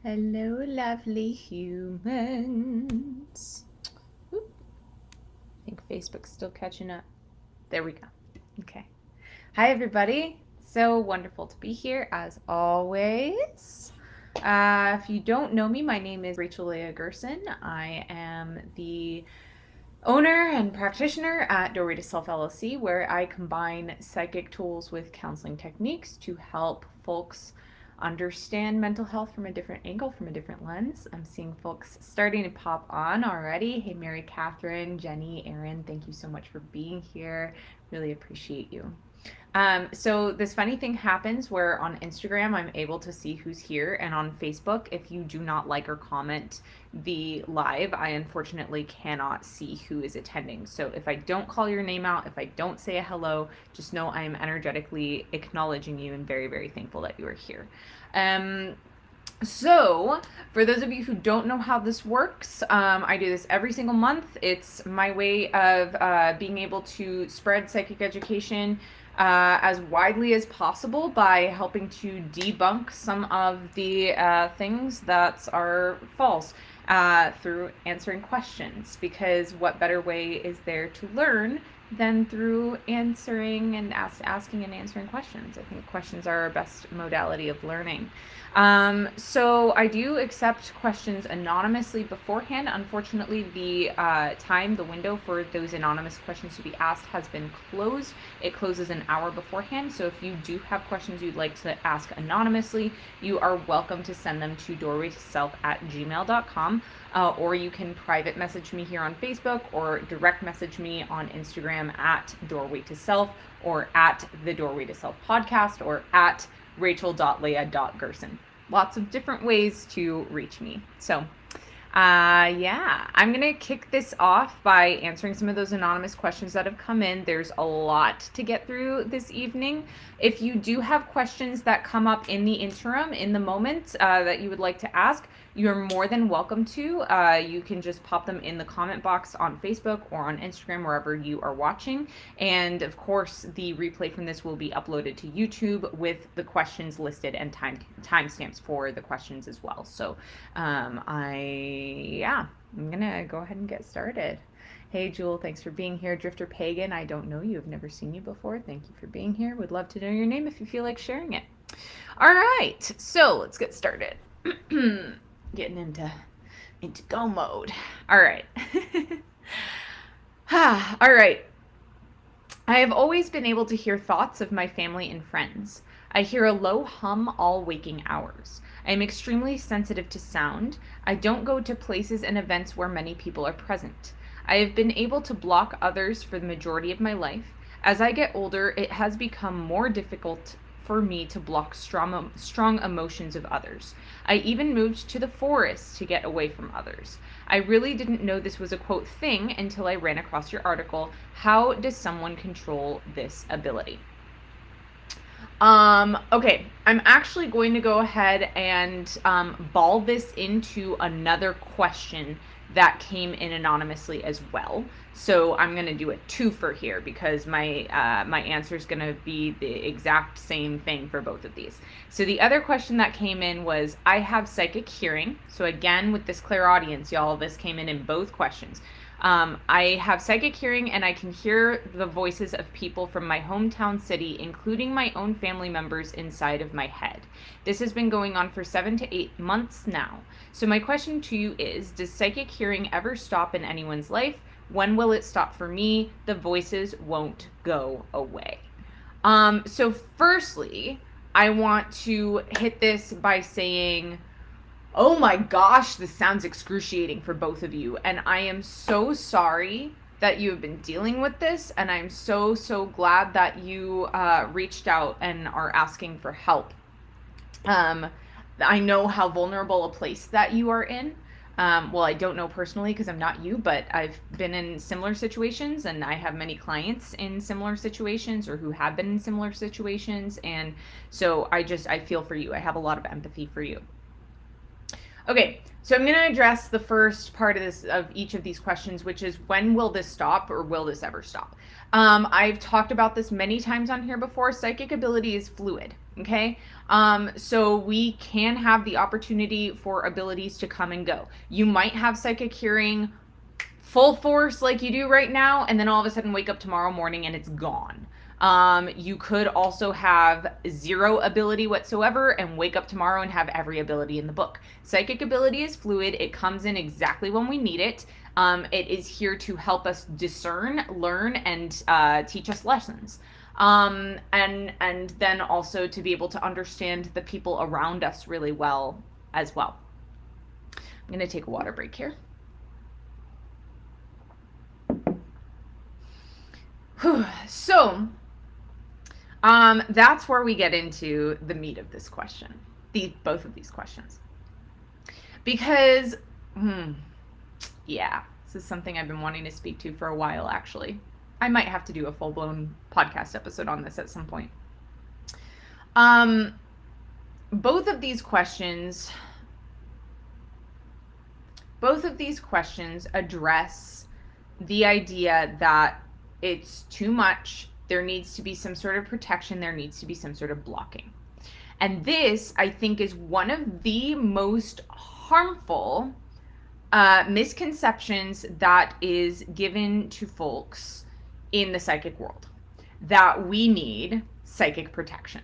Hello, lovely humans. Oop, I think Facebook's still catching up. There we go. Okay. Hi, everybody. So wonderful to be here, as always. If you don't know me, my name is Rachel Leah Gerson. I am the owner and practitioner at Doorway to Self LLC, where I combine psychic tools with counseling techniques to help folks understand mental health from a different angle, from a different lens. I'm seeing folks starting to pop on already. Hey, Mary Catherine, Jenny, Aaron, thank you so much for being here. Really appreciate you. So this funny thing happens where on Instagram I'm able to see who's here, and on Facebook, if you do not like or comment the live, I unfortunately cannot see who is attending. So if I don't call your name out, if I don't say a hello, just know I am energetically acknowledging you and very, very thankful that you are here. So, for those of you who don't know how this works, I do this every single month. It's my way of being able to spread psychic education as widely as possible by helping to debunk some of the things that are false through answering questions. Because what better way is there to learn than through answering and asking and answering questions? I think questions are our best modality of learning. So I do accept questions anonymously beforehand. Unfortunately, the window for those anonymous questions to be asked has been closed. It closes an hour beforehand. So if you do have questions you'd like to ask anonymously, you are welcome to send them to doorwaytoself@gmail.com. Or you can private message me here on Facebook or direct message me on Instagram at Doorway to Self or at the Doorway to Self podcast or at rachel.leah.gerson. Lots of different ways to reach me. So, I'm going to kick this off by answering some of those anonymous questions that have come in. There's a lot to get through this evening. If you do have questions that come up in the interim, in the moment, that you would like to ask, you're more than welcome to. You can just pop them in the comment box on Facebook or on Instagram, wherever you are watching. And of course, the replay from this will be uploaded to YouTube with the questions listed and timestamps for the questions as well. So I'm gonna go ahead and get started. Hey, Jewel, thanks for being here. Drifter Pagan, I don't know you. I've never seen you before. Thank you for being here. Would love to know your name if you feel like sharing it. All right, so let's get started. Getting into go mode. All right. All right. I have always been able to hear thoughts of my family and friends. I hear a low hum all waking hours. I am extremely sensitive to sound. I don't go to places and events where many people are present. I have been able to block others for the majority of my life. As I get older, it has become more difficult for me to block strong emotions of others. I even moved to the forest to get away from others. I really didn't know this was a quote thing until I ran across your article. How does someone control this ability? Okay, I'm actually going to go ahead and ball this into another question that came in anonymously as well. So I'm going to do a twofer here because my answer is going to be the exact same thing for both of these. So the other question that came in was, I have psychic hearing. So again, with this clairaudience, y'all, this came in both questions. I have psychic hearing and I can hear the voices of people from my hometown city, including my own family members inside of my head. This has been going on for 7 to 8 months now. So my question to you is, does psychic hearing ever stop in anyone's life? When will it stop for me? The voices won't go away. So firstly, I want to hit this by saying, oh my gosh, this sounds excruciating for both of you. And I am so sorry that you have been dealing with this. And I'm so, so glad that you reached out and are asking for help. I know how vulnerable a place that you are in. Well, I don't know personally because I'm not you, but I've been in similar situations and I have many clients in similar situations or who have been in similar situations. And so I feel for you. I have a lot of empathy for you. Okay, so I'm going to address the first part of each of these questions, which is, when will this stop, or will this ever stop? I've talked about this many times on here before. Psychic ability is fluid. Okay. So we can have the opportunity for abilities to come and go. You might have psychic hearing full force like you do right now, and then all of a sudden wake up tomorrow morning and it's gone. You could also have zero ability whatsoever and wake up tomorrow and have every ability in the book. Psychic ability is fluid. It comes in exactly when we need it. It is here to help us discern, learn, and teach us lessons. And then also to be able to understand the people around us really well as well. I'm going to take a water break here. So, that's where we get into the meat of this question, both of these questions. Because, yeah, this is something I've been wanting to speak to for a while, actually. I might have to do a full-blown podcast episode on this at some point. Both of these questions address the idea that it's too much. There needs to be some sort of protection. There needs to be some sort of blocking. And this, I think, is one of the most harmful misconceptions that is given to folks in the psychic world, that we need psychic protection.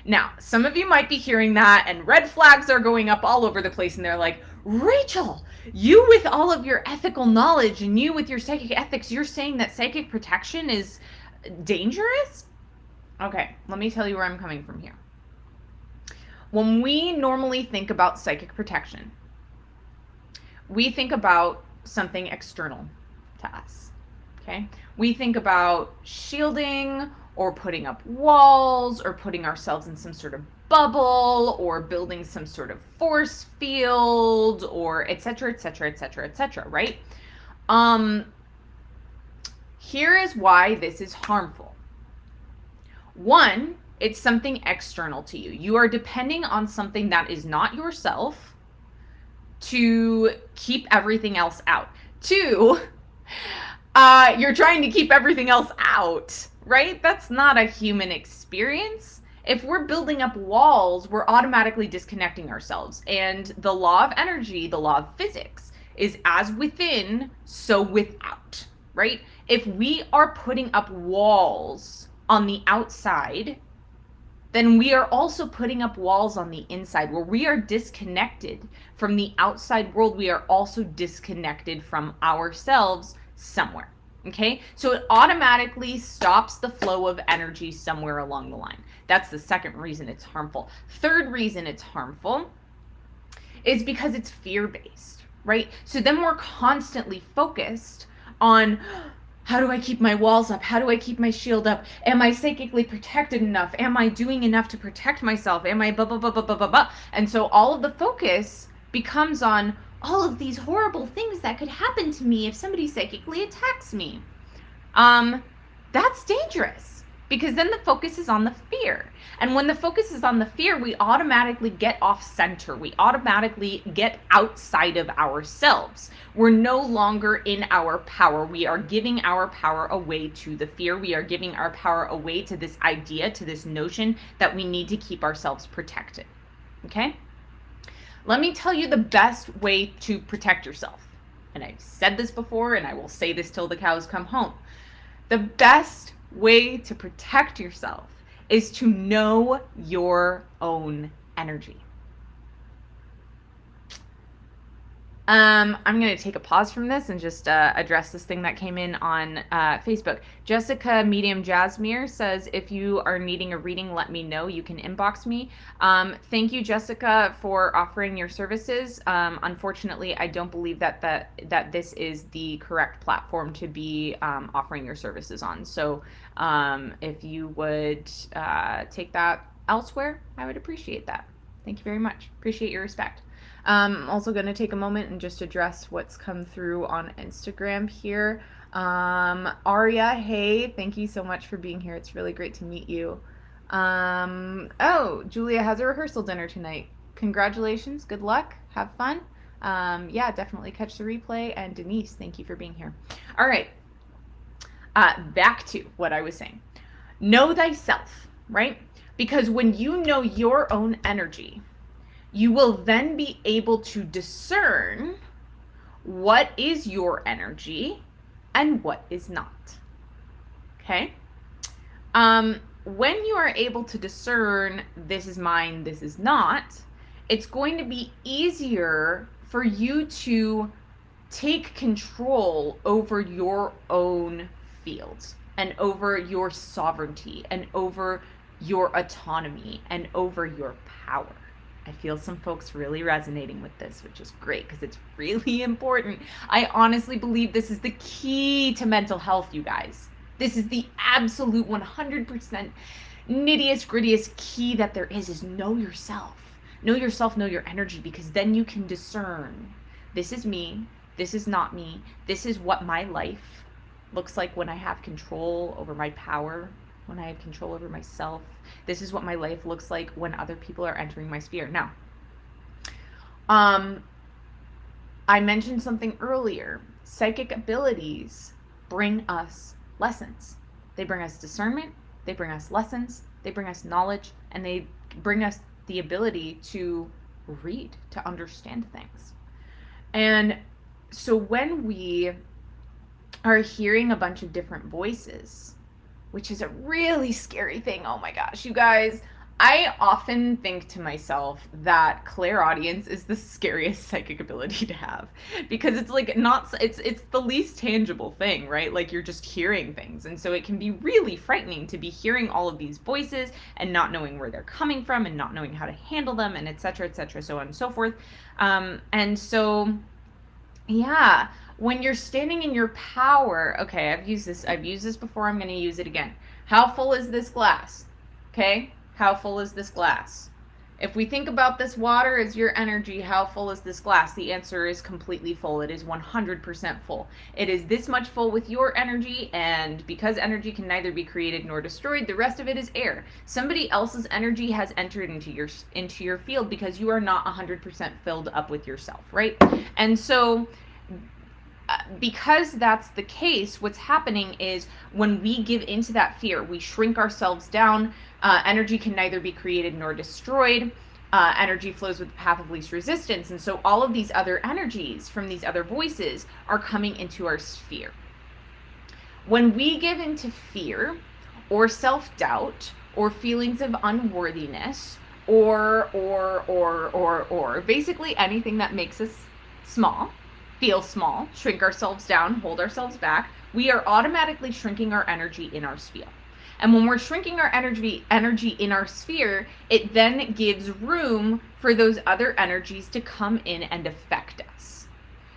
Now, some of you might be hearing that and red flags are going up all over the place, and they're like, Rachel, you with all of your ethical knowledge and you with your psychic ethics, you're saying that psychic protection is dangerous? Okay, let me tell you where I'm coming from here. When we normally think about psychic protection, we think about something external to us, okay? We think about shielding or putting up walls or putting ourselves in some sort of bubble or building some sort of force field or et cetera, right? Here is why this is harmful. One, it's something external to you. You are depending on something that is not yourself to keep everything else out. Two, you're trying to keep everything else out, right? That's not a human experience. If we're building up walls, we're automatically disconnecting ourselves. And the law of energy, the law of physics, is as within, so without, right? If we are putting up walls on the outside, then we are also putting up walls on the inside. Where we are disconnected from the outside world, we are also disconnected from ourselves somewhere. Okay, so it automatically stops the flow of energy somewhere along the line. That's the second reason it's harmful. Third reason it's harmful is because it's fear-based, right? So then we're constantly focused on, how do I keep my walls up? How do I keep my shield up? Am I psychically protected enough? Am I doing enough to protect myself? Am I blah, blah, blah, blah, blah, blah, blah? And so all of the focus becomes on all of these horrible things that could happen to me if somebody psychically attacks me. That's dangerous, because then the focus is on the fear. And when the focus is on the fear, we automatically get off center. We automatically get outside of ourselves. We're no longer in our power. We are giving our power away to the fear. We are giving our power away to this idea, to this notion that we need to keep ourselves protected. Okay? Let me tell you the best way to protect yourself. And I've said this before, and I will say this till the cows come home. The best way to protect yourself is to know your own energy. I'm going to take a pause from this and just address this thing that came in on Facebook. Jessica Medium Jasmine says, if you are needing a reading, let me know. You can inbox me. Thank you, Jessica, for offering your services. Unfortunately, I don't believe that this is the correct platform to be offering your services on. So if you would take that elsewhere, I would appreciate that. Thank you very much. Appreciate your respect. I'm also going to take a moment and just address what's come through on Instagram here. Aria, hey, thank you so much for being here. It's really great to meet you. Oh, Julia has a rehearsal dinner tonight. Congratulations. Good luck. Have fun. Yeah, definitely catch the replay. And Denise, thank you for being here. All right. back to what I was saying. Know thyself, right? Because when you know your own energy, you will then be able to discern what is your energy and what is not. Okay? When you are able to discern this is mine, this is not, it's going to be easier for you to take control over your own fields and over your sovereignty and over your autonomy and over your power. I feel some folks really resonating with this, which is great because it's really important. I honestly believe this is the key to mental health, you guys. This is the absolute 100% nittiest, grittiest key that there is know yourself. Know yourself, know your energy, because then you can discern this is me, this is not me, this is what my life looks like when I have control over my power, when I have control over myself. This is what my life looks like when other people are entering my sphere. Now, I mentioned something earlier. Psychic abilities bring us lessons. They bring us discernment, they bring us lessons, they bring us knowledge, and they bring us the ability to read, to understand things. And so when we are hearing a bunch of different voices, which is a really scary thing. Oh my gosh, you guys. I often think to myself that clairaudience is the scariest psychic ability to have, because it's like it's the least tangible thing, right? Like you're just hearing things. And so it can be really frightening to be hearing all of these voices and not knowing where they're coming from and not knowing how to handle them, and et cetera, so on and so forth. And so, yeah, when you're standing in your power, okay, I've used this before, I'm going to use it again. How full is this glass? Okay? How full is this glass? If we think about this water as your energy, how full is this glass? The answer is completely full. It is 100% full. It is this much full with your energy, and because energy can neither be created nor destroyed, the rest of it is air. Somebody else's energy has entered into your field because you are not 100% filled up with yourself, right? And so because that's the case, what's happening is when we give into that fear, we shrink ourselves down. Energy can neither be created nor destroyed. Energy flows with the path of least resistance. And so all of these other energies from these other voices are coming into our sphere. When we give into fear or self-doubt or feelings of unworthiness or basically anything that makes us small, feel small, shrink ourselves down, hold ourselves back, we are automatically shrinking our energy in our sphere. And when we're shrinking our energy in our sphere, it then gives room for those other energies to come in and affect us.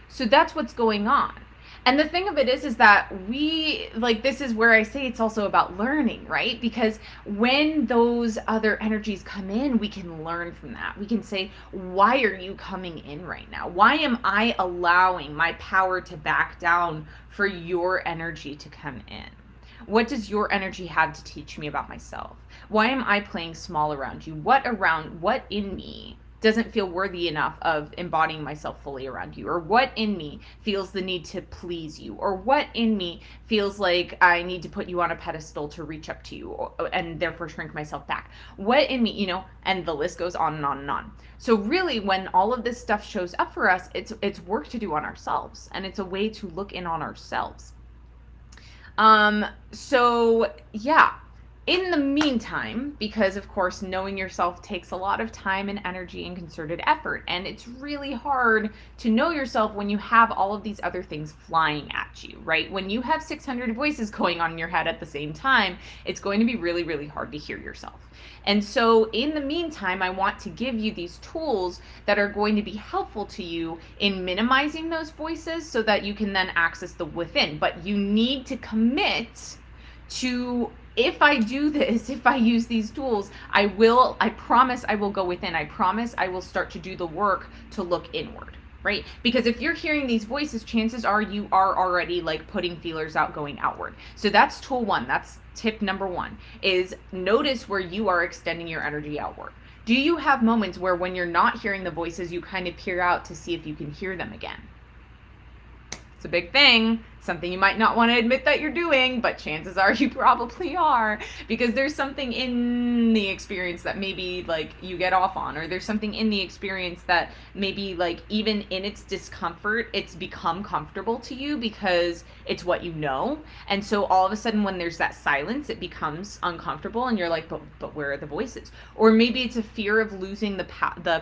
So that's what's going on. And the thing of it is that this is where I say it's also about learning, right? Because when those other energies come in, we can learn from that. We can say, why are you coming in right now? Why am I allowing my power to back down for your energy to come in? What does your energy have to teach me about myself? Why am I playing small around you? What in me doesn't feel worthy enough of embodying myself fully around you? Or what in me feels the need to please you? Or what in me feels like I need to put you on a pedestal to reach up to you and therefore shrink myself back? What in me, and the list goes on and on and on. So really, when all of this stuff shows up for us, it's work to do on ourselves, and it's a way to look in on ourselves. So yeah. In the meantime, because of course knowing yourself takes a lot of time and energy and concerted effort, and it's really hard to know yourself when you have all of these other things flying at you, right? When you have 600 voices going on in your head at the same time, it's going to be really, really hard to hear yourself. And so in the meantime, I want to give you these tools that are going to be helpful to you in minimizing those voices so that you can then access the within. But you need to commit to, if I do this, if I use these tools, I promise I will go within. I promise I will start to do the work to look inward, right? Because if you're hearing these voices, chances are you are already like putting feelers out, going outward. So that's tool one. That's tip number one, is notice where you are extending your energy outward. Do you have moments where when you're not hearing the voices, you kind of peer out to see if you can hear them again? It's a big thing. something you might not want to admit that you're doing, but chances are you probably are, because there's something in the experience that maybe like you get off on, or there's something in the experience that maybe like even in its discomfort, it's become comfortable to you because it's what you know. And so all of a sudden when there's that silence, it becomes uncomfortable and you're like, but where are the voices? Or maybe it's a fear of losing the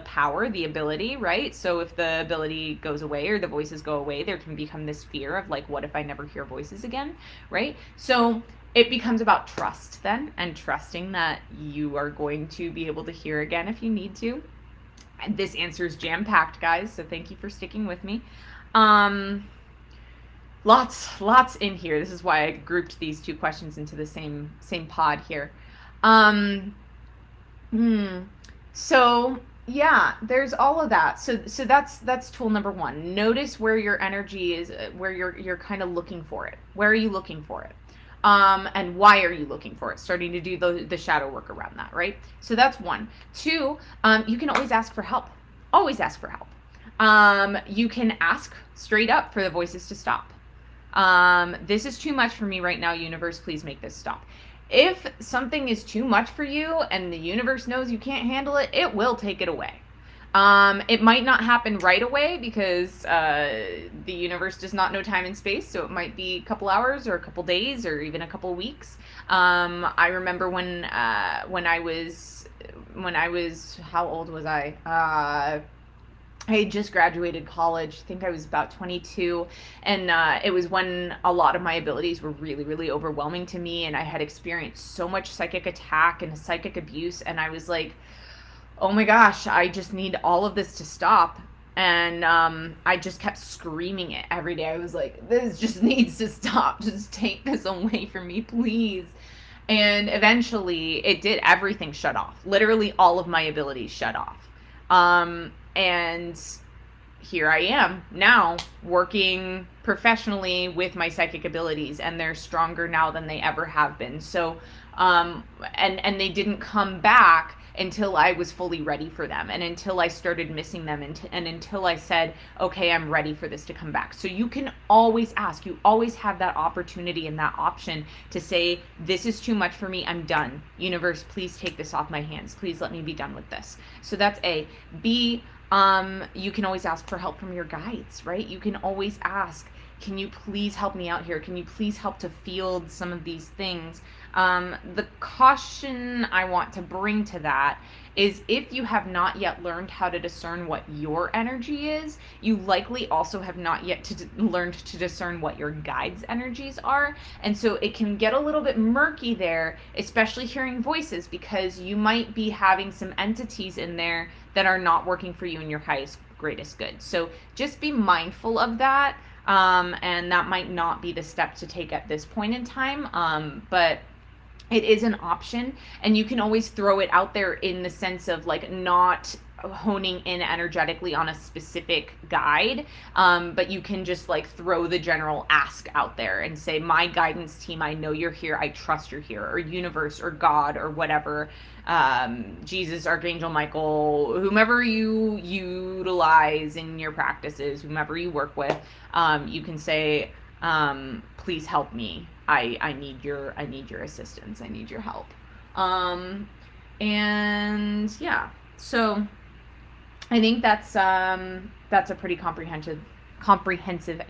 power, the ability, right? So if the ability goes away or the voices go away, there can become this fear of like, what if I never hear voices again, right? So it becomes about trust then, and trusting that you are going to be able to hear again if you need to. And this answer is jam-packed, guys, so thank you for sticking with me. Lots in here. This is why I grouped these two questions into the same pod here. So yeah, there's all of that. So that's tool number one. Notice where your energy is, where you're kind of looking for it. Where are you looking for it? And why are you looking for it? Starting to do the shadow work around that, right? So that's one. Two, you can always ask for help. Always ask for help. You can ask straight up for the voices to stop. This is too much for me right now, universe, please make this stop. If something is too much for you and the universe knows you can't handle it, it will take it away. It might not happen right away because the universe does not know time and space, so it might be a couple hours or a couple days or even a couple weeks. I remember when I was, how old was I? I had just graduated college. I think I was about 22, and it was when a lot of my abilities were really, really overwhelming to me, and I had experienced so much psychic attack and psychic abuse, and I was like, oh my gosh, I just need all of this to stop. And I just kept screaming it every day. I was like, this just needs to stop. Just take this away from me, please. And eventually it did. Everything shut off. Literally all of my abilities shut off. And here I am now working professionally with my psychic abilities, and they're stronger now than they ever have been. So, and they didn't come back until I was fully ready for them, and until I started missing them, and until I said, okay, I'm ready for this to come back. So you can always ask. You always have that opportunity and that option to say, this is too much for me. I'm done. Universe, please take this off my hands. Please let me be done with this. So that's A. B, you can always ask for help from your guides, right? You can always ask, can you please help me out here? Can you please help to field some of these things? The caution I want to bring to that is, if you have not yet learned how to discern what your energy is, you likely also have not yet learned to discern what your guides' energies are. And so it can get a little bit murky there, especially hearing voices, because you might be having some entities in there that are not working for you in your highest, greatest good. So just be mindful of that. And that might not be the step to take at this point in time. But it is an option, and you can always throw it out there in the sense of like not honing in energetically on a specific guide, but you can just like throw the general ask out there and say, my guidance team, I know you're here, I trust you're here, or universe, or God, or whatever, Jesus, Archangel Michael, whomever you utilize in your practices, whomever you work with, you can say, please help me. I need your assistance. I need your help. And yeah, so I think that's a pretty comprehensive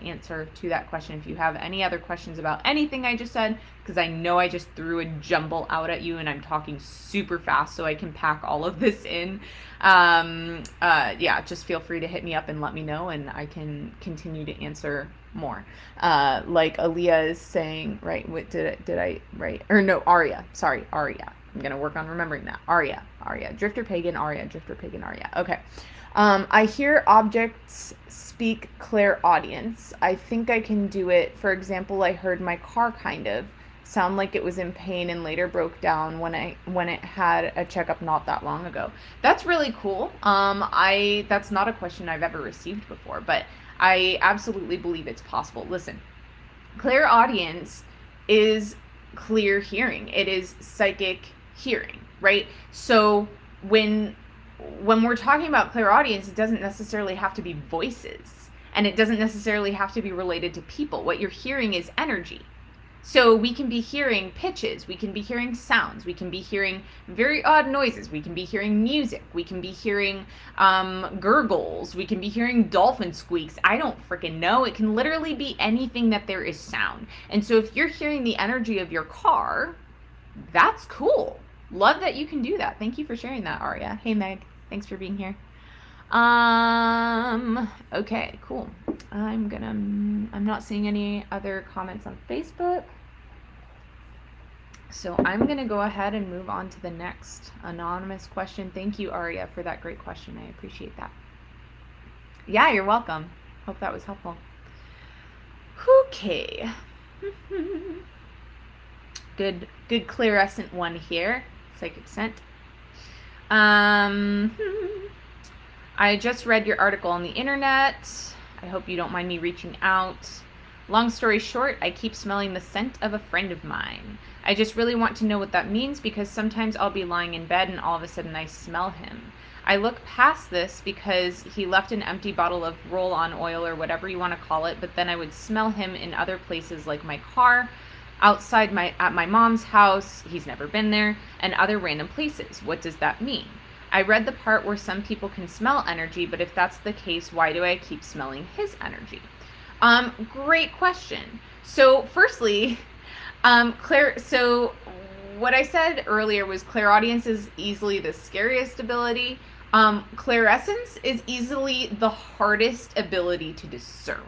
answer to that question. If you have any other questions about anything I just said, because I know I just threw a jumble out at you and I'm talking super fast so I can pack all of this in, yeah, just feel free to hit me up and let me know, and I can continue to answer more. Like Aaliyah is saying, right? What did I write? Or no, Aria. Sorry, Aria. I'm gonna work on remembering that. Aria. Drifter Pagan, Aria. Drifter Pagan, Aria. Okay. I hear objects speak clairaudience. I think I can do it. For example, I heard my car kind of sound like it was in pain and later broke down when it had a checkup not that long ago. That's really cool. That's not a question I've ever received before, but I absolutely believe it's possible. Listen, clairaudience is clear hearing. It is psychic hearing, right? So when we're talking about clairaudience, it doesn't necessarily have to be voices. And it doesn't necessarily have to be related to people. What you're hearing is energy. So we can be hearing pitches, we can be hearing sounds, we can be hearing very odd noises, we can be hearing music, we can be hearing gurgles, we can be hearing dolphin squeaks. I don't freaking know. It can literally be anything that there is sound. And so if you're hearing the energy of your car, that's cool. Love that you can do that. Thank you for sharing that, Aria. Hey, Meg. Thanks for being here. Okay, cool. I'm not seeing any other comments on Facebook. So I'm gonna go ahead and move on to the next anonymous question. Thank you, Aria, for that great question. I appreciate that. Yeah, you're welcome. Hope that was helpful. Okay. Good clairescent one here. Psychic scent. I just read your article on the internet. I hope you don't mind me reaching out. Long story short, I keep smelling the scent of a friend of mine. I just really want to know what that means because sometimes I'll be lying in bed and all of a sudden I smell him. I look past this because he left an empty bottle of roll-on oil or whatever you want to call it, but then I would smell him in other places like my car, outside at my mom's house, he's never been there, and other random places. What does that mean? I read the part where some people can smell energy, but if that's the case, why do I keep smelling his energy? Great question. So firstly, so what I said earlier was clairaudience is easily the scariest ability. Clairescence is easily the hardest ability to discern.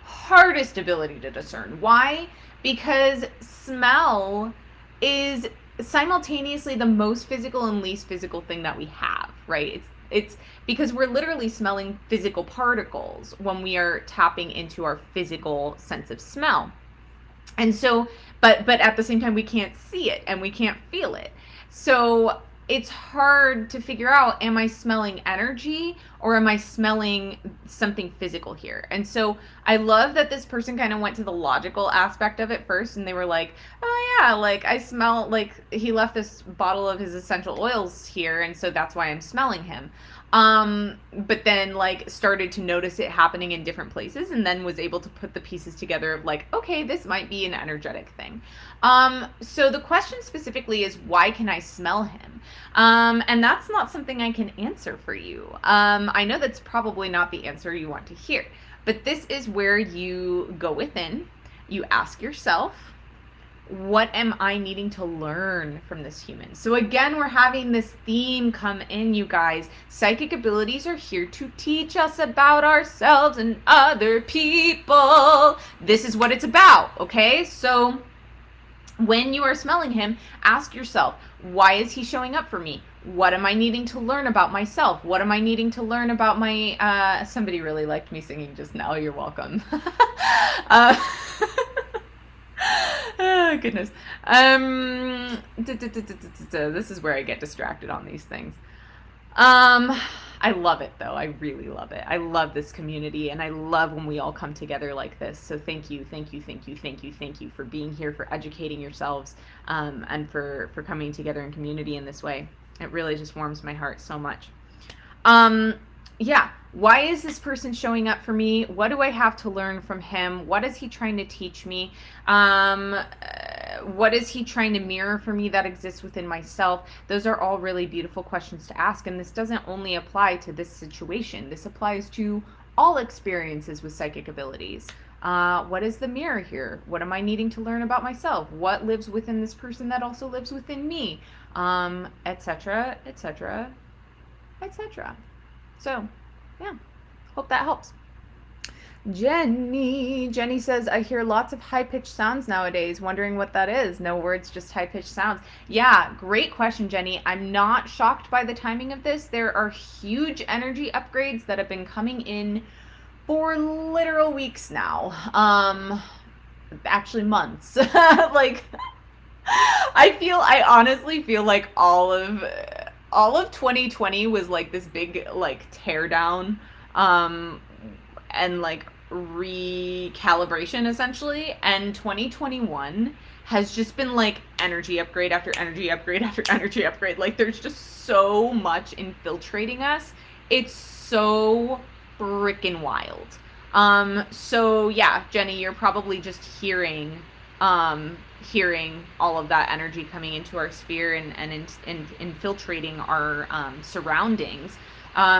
Hardest ability to discern. Why? Because smell is simultaneously the most physical and least physical thing that we have, right? It's because we're literally smelling physical particles when we are tapping into our physical sense of smell. And so, but at the same time, we can't see it and we can't feel it. So it's hard to figure out, am I smelling energy or am I smelling something physical here? And so I love that this person kind of went to the logical aspect of it first, and they were like, oh yeah, like I smell, like he left this bottle of his essential oils here, and so that's why I'm smelling him. But then like started to notice it happening in different places and then was able to put the pieces together of like, okay, this might be an energetic thing. So the question specifically is, why can I smell him? And that's not something I can answer for you. I know that's probably not the answer you want to hear, but this is where you go within, you ask yourself, what am I needing to learn from this human? So again, we're having this theme come in, you guys. Psychic abilities are here to teach us about ourselves and other people. This is what it's about, okay? So when you are smelling him, ask yourself, why is he showing up for me? What am I needing to learn about myself? What am I needing to learn about my, somebody really liked me singing just now. You're welcome. Oh, goodness. This is where I get distracted on these things. I love it though. I really love it. I love this community and I love when we all come together like this. So thank you for being here, for educating yourselves, and for coming together in community in this way. It really just warms my heart so much. Yeah. Why is this person showing up for me? What do I have to learn from him? What is he trying to teach me? What is he trying to mirror for me that exists within myself? Those are all really beautiful questions to ask. And this doesn't only apply to this situation. This applies to all experiences with psychic abilities. What is the mirror here? What am I needing to learn about myself? What lives within this person that also lives within me? Etc., etc., etc. So, yeah, hope that helps. Jenny says, I hear lots of high-pitched sounds nowadays, wondering what that is. No words, just high-pitched sounds. Yeah, great question, Jenny. I'm not shocked by the timing of this. There are huge energy upgrades that have been coming in for literal weeks now. Actually months. Like, I honestly feel like all of 2020 was like this big like tear down and like recalibration essentially, and 2021 has just been like energy upgrade after energy upgrade after energy upgrade. Like there's just so much infiltrating us. It's so freaking wild. So yeah, Jenny, you're probably just hearing all of that energy coming into our sphere and infiltrating our surroundings.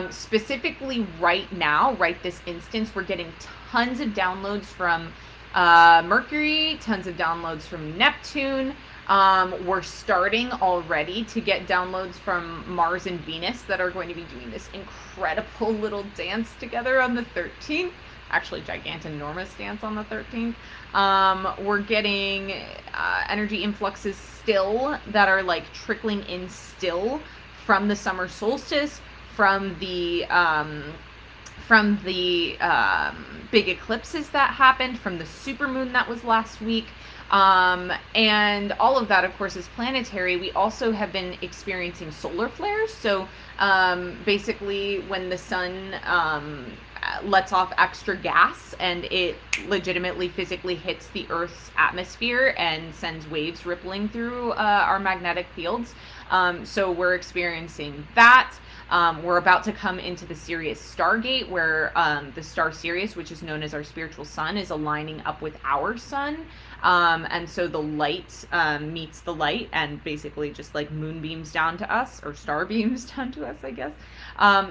Specifically right now, right this instance, we're getting tons of downloads from Mercury, tons of downloads from Neptune. We're starting already to get downloads from Mars and Venus that are going to be doing this incredible little dance together on the 13th. Actually, gigantinormous dance on the 13th. We're getting energy influxes still that are like trickling in still from the summer solstice, from the big eclipses that happened, from the supermoon that was last week. And all of that, of course, is planetary. We also have been experiencing solar flares. So basically, when the sun lets off extra gas and it legitimately physically hits the Earth's atmosphere and sends waves rippling through our magnetic fields. So we're experiencing that. We're about to come into the Sirius Stargate, where the star Sirius, which is known as our spiritual sun, is aligning up with our sun. And so the light meets the light and basically just like moonbeams down to us, or star beams down to us, I guess.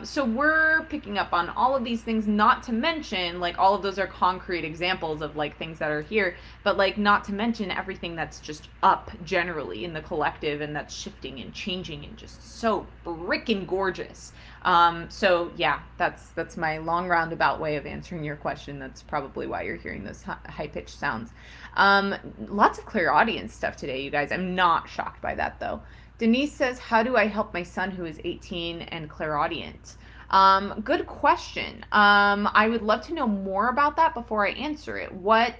So we're picking up on all of these things, not to mention, like, all of those are concrete examples of like things that are here, but like, not to mention everything that's just up generally in the collective and that's shifting and changing and just so freaking gorgeous. So yeah, that's my long roundabout way of answering your question. That's probably why you're hearing those high-pitched sounds. Lots of clairaudience stuff today, you guys. I'm not shocked by that, though. Denise says, how do I help my son who is 18 and clairaudient? Good question. I would love to know more about that before I answer it. Well,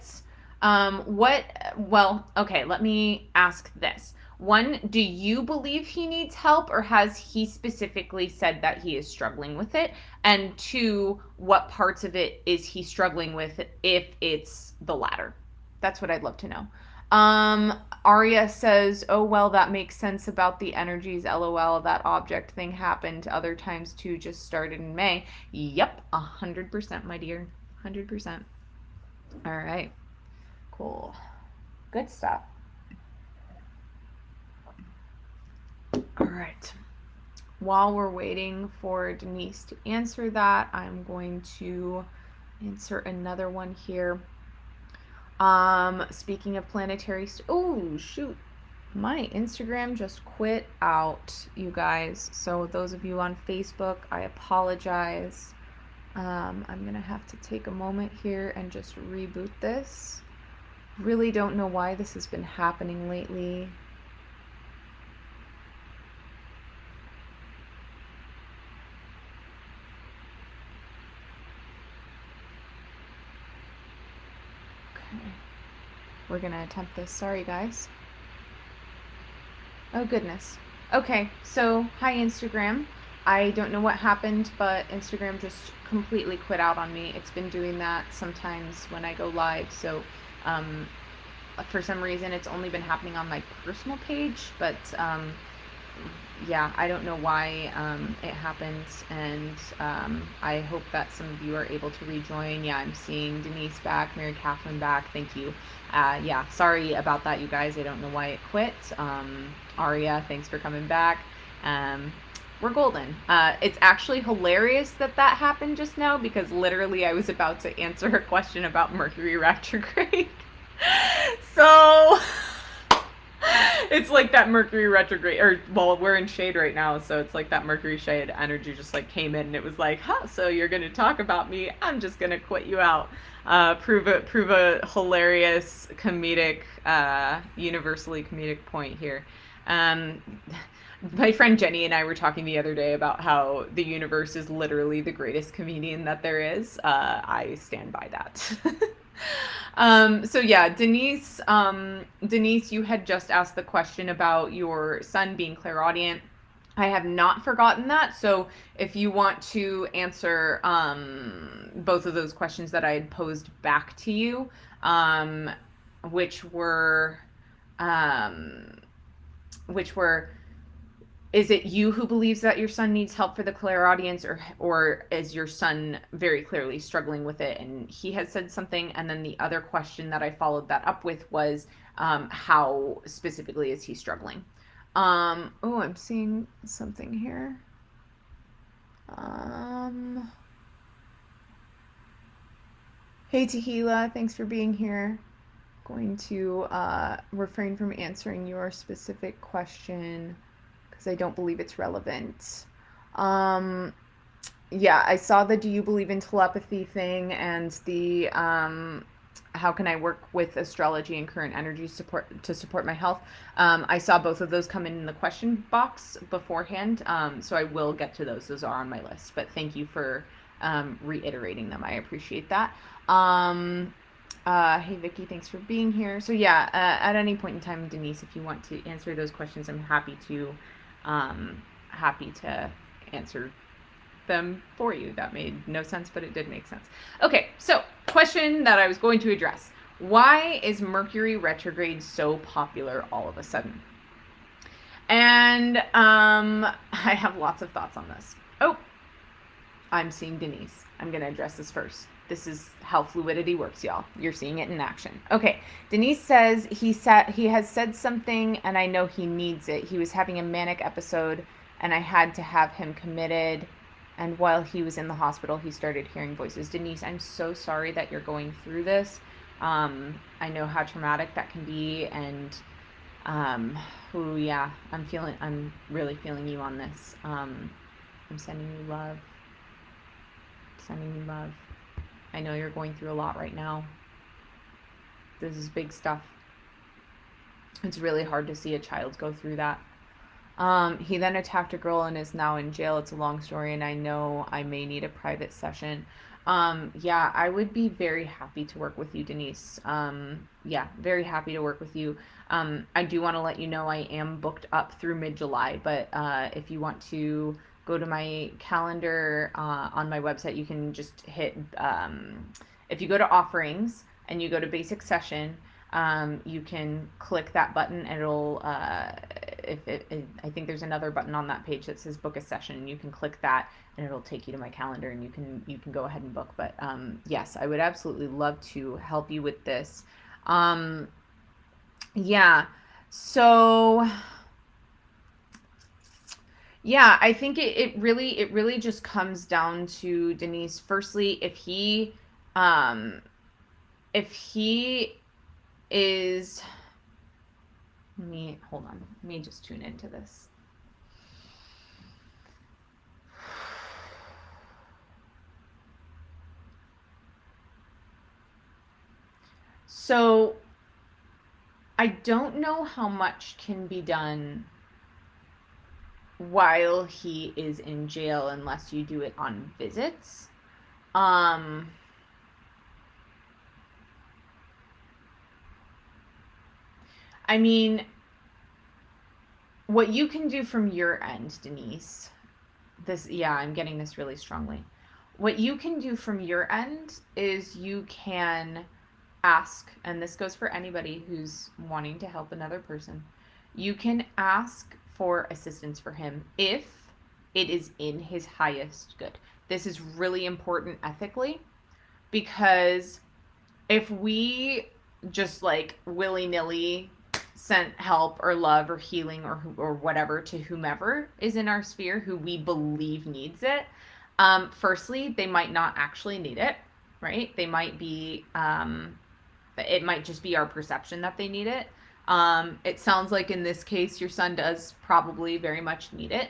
okay, let me ask this. One, do you believe he needs help, or has he specifically said that he is struggling with it? And two, what parts of it is he struggling with if it's the latter? That's what I'd love to know. Arya says, oh, well, that makes sense about the energies. LOL, that object thing happened other times too, just started in May. Yep, 100%, my dear. 100%. All right. Cool. Good stuff. All right. While we're waiting for Denise to answer that, I'm going to insert another one here. Speaking of planetary, oh shoot, my Instagram just quit out, you guys. So those of you on Facebook, I apologize. I'm gonna have to take a moment here and just reboot this. Really don't know why this has been happening lately. We're gonna attempt this. Sorry, guys. Oh, goodness. Okay, so hi, Instagram. I don't know what happened, but Instagram just completely quit out on me. It's been doing that sometimes when I go live, so for some reason it's only been happening on my personal page, but yeah, I don't know why it happens, and I hope that some of you are able to rejoin. Yeah, I'm seeing Denise back, Mary Catherine back. Thank you. Yeah, sorry about that, you guys. I don't know why it quit. Aria, thanks for coming back. We're golden. It's actually hilarious that happened just now, because literally I was about to answer a question about Mercury retrograde. So it's like that Mercury retrograde, or, well, we're in shade right now, so it's like that Mercury shade energy just like came in and it was like, huh, so you're gonna talk about me, I'm just gonna quit you out. Prove a hilarious comedic, universally comedic point here. My friend Jenny and I were talking the other day about how the universe is literally the greatest comedian that there is. I stand by that. So yeah, Denise, you had just asked the question about your son being clairaudient. I have not forgotten that. So if you want to answer both of those questions that I had posed back to you, which were Is it you who believes that your son needs help for the clairaudience, or is your son very clearly struggling with it? And he has said something. And then the other question that I followed that up with was, how specifically is he struggling? Oh, I'm seeing something here. Hey, Tahila, thanks for being here. Going to refrain from answering your specific question because I don't believe it's relevant. Yeah, I saw the "Do you believe in telepathy" thing and the how can I work with astrology and current energy support my health. I saw both of those come in the question box beforehand, so I will get to those. Those are on my list. But thank you for reiterating them. I appreciate that. Hey Vicky, thanks for being here. So yeah, at any point in time, Denise, if you want to answer those questions, I'm happy to answer them for you. That made no sense, but it did make sense. Okay, so question that I was going to address. Why is Mercury retrograde so popular all of a sudden? And I have lots of thoughts on this. Oh, I'm seeing Denise. I'm going to address this first. This is how fluidity works, y'all. You're seeing it in action. Okay, Denise says he has said something and I know he needs it. He was having a manic episode and I had to have him committed, and while he was in the hospital he started hearing voices. Denise, I'm so sorry that you're going through this. I know how traumatic that can be, and yeah, I'm really feeling you on this. I'm sending you love. Sending you love. I know you're going through a lot right now. This is big stuff. It's really hard to see a child go through that. He then attacked a girl and is now in jail. It's a long story, and I know I may need a private session. Yeah, I would be very happy to work with you, Denise. Yeah, very happy to work with you. I do want to let you know I am booked up through mid-July, but if you want to go to my calendar on my website, you can just hit, if you go to offerings and you go to basic session, you can click that button and it'll, I think there's another button on that page that says book a session. You can click that and it'll take you to my calendar and you can go ahead and book. But yes, I would absolutely love to help you with this. Yeah. So yeah, I think it really just comes down to, Denise, firstly, um if he is, hold on. Let me just tune into this. So I don't know how much can be done while he is in jail unless you do it on visits. I mean, what you can do from your end, Denise, yeah, I'm getting this really strongly. What you can do from your end is you can ask, and this goes for anybody who's wanting to help another person, you can ask for assistance for him if it is in his highest good. This is really important ethically, because if we just like willy-nilly sent help or love or healing or whatever to whomever is in our sphere who we believe needs it, firstly, they might not actually need it, right? They might be, it might just be our perception that they need it. It sounds like in this case, your son does probably very much need it.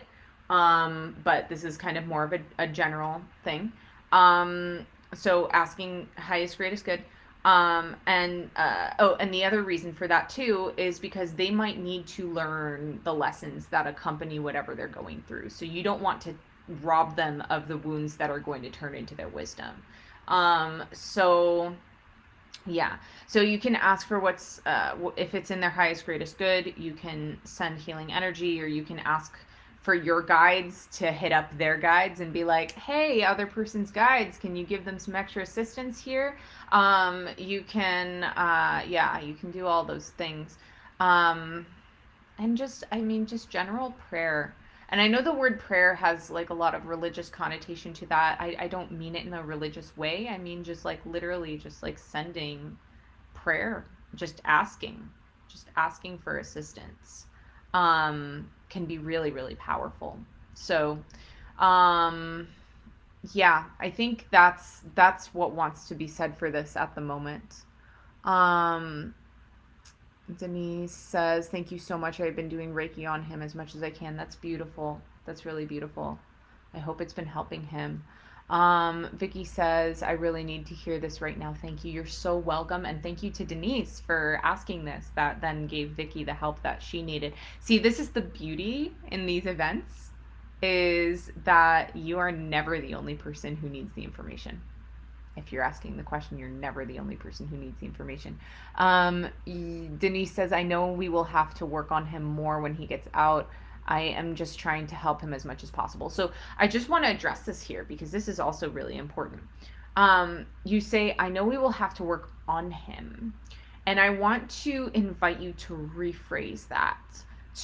But this is kind of more of a general thing. So asking highest, greatest good. And the other reason for that too is because they might need to learn the lessons that accompany whatever they're going through. So you don't want to rob them of the wounds that are going to turn into their wisdom. So yeah, so you can ask for what's, if it's in their highest, greatest good, you can send healing energy, or you can ask for your guides to hit up their guides and be like, hey, other person's guides, can you give them some extra assistance here? You can, yeah, you can do all those things. And just, I mean, just general prayer. And I know the word prayer has like a lot of religious connotation to that. I don't mean it in a religious way. I mean just like literally just like sending prayer, just asking for assistance, can be really, really powerful. So, um, yeah, I think that's what wants to be said for this at the moment. Um, Denise says, "Thank you so much. I've been doing Reiki on him as much as I can." That's beautiful. That's really beautiful. I hope it's been helping him. Vicky says, "I really need to hear this right now. Thank you. You're so welcome." And thank you to Denise for asking this. That then gave Vicky the help that she needed. See, this is the beauty in these events, is that you are never the only person who needs the information. If you're asking the question, you're never the only person who needs the information. Denise says, "I know we will have to work on him more when he gets out. I am just trying to help him as much as possible." So I just want to address this here because this is also really important. You say, "I know we will have to work on him." And I want to invite you to rephrase that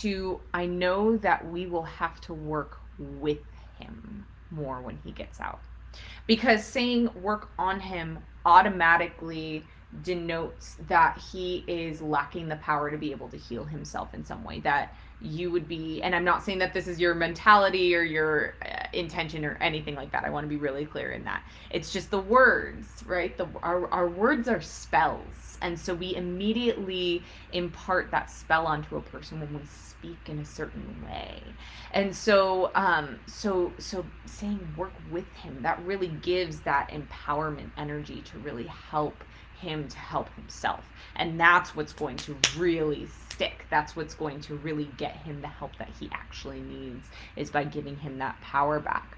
to, "I know that we will have to work with him more when he gets out." Because saying work on him automatically denotes that he is lacking the power to be able to heal himself in some way, that you would be, and I'm not saying that this is your mentality or your intention or anything like that. I want to be really clear in that. It's just the words, right? Our words are spells. And so we immediately impart that spell onto a person when we speak in a certain way. And so, so saying work with him, that really gives that empowerment energy to really help him to help himself. And that's what's going to really stick. That's what's going to really get him the help that he actually needs, is by giving him that power back.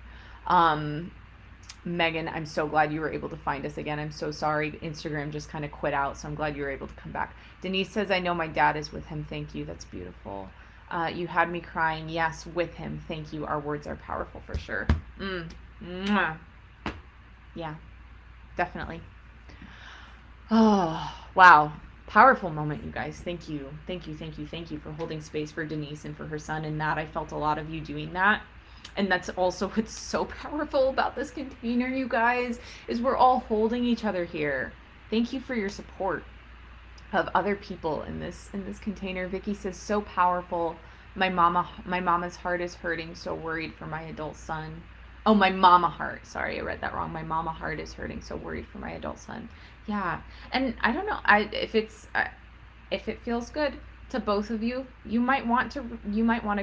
Megan, I'm so glad you were able to find us again. I'm so sorry. Instagram just kind of quit out, so I'm glad you were able to come back. Denise says, "I know my dad is with him." Thank you. That's beautiful. You had me crying. Yes, with him. Thank you. Our words are powerful for sure. Mwah. Yeah, definitely. Oh, wow. Powerful moment, you guys. Thank you. Thank you, thank you, thank you for holding space for Denise and for her son. And that, I felt a lot of you doing that. And that's also what's so powerful about this container, you guys, is we're all holding each other here. Thank you for your support of other people in this container. Vicky says, "So powerful. My mama's heart is hurting, so worried for my adult son." Oh, my mama heart. Sorry, I read that wrong. My mama heart is hurting, so worried for my adult son. Yeah. And I don't know, if it feels good to both of you, you might want to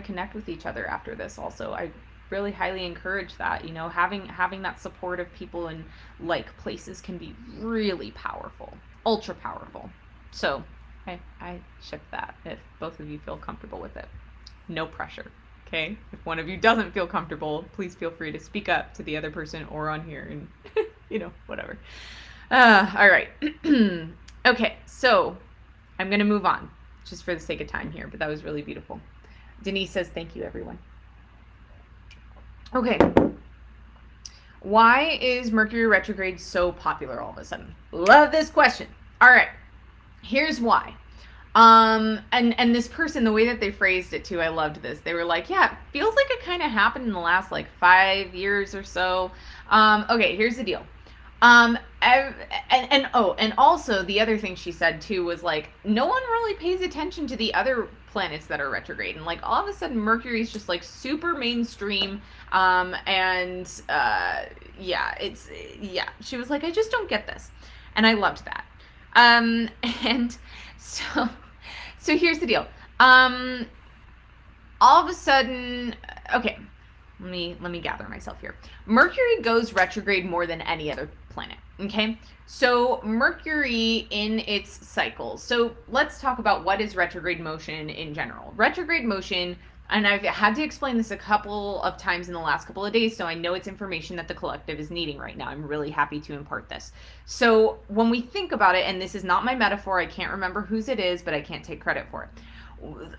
connect with each other after this also. I really highly encourage that. Having that support of people in like places can be really powerful, ultra powerful. So I ship that if both of you feel comfortable with it. No pressure, okay? If one of you doesn't feel comfortable, please feel free to speak up to the other person or on here and, whatever. All right. Okay, so I'm going to move on just for the sake of time here, but that was really beautiful. Denise says, "Thank you, everyone." Okay. Why is Mercury retrograde so popular all of a sudden? Love this question. All right. Here's why. And this person, the way that they phrased it too, I loved this. They were like, "Yeah, it feels like it kind of happened in the last like 5 years or so." Okay, here's the deal. And also the other thing she said too was like, no one really pays attention to the other planets that are retrograde, and like all of a sudden Mercury's just like super mainstream. She was like, "I just don't get this," and I loved that. And so here's the deal. All of a sudden, okay, let me gather myself here. Mercury goes retrograde more than any other planet. Okay, so Mercury in its cycles. So let's talk about what is retrograde motion in general. Retrograde motion, and I've had to explain this a couple of times in the last couple of days, so I know it's information that the collective is needing right now. I'm really happy to impart this. So when we think about it, and this is not my metaphor, I can't remember whose it is, but I can't take credit for it.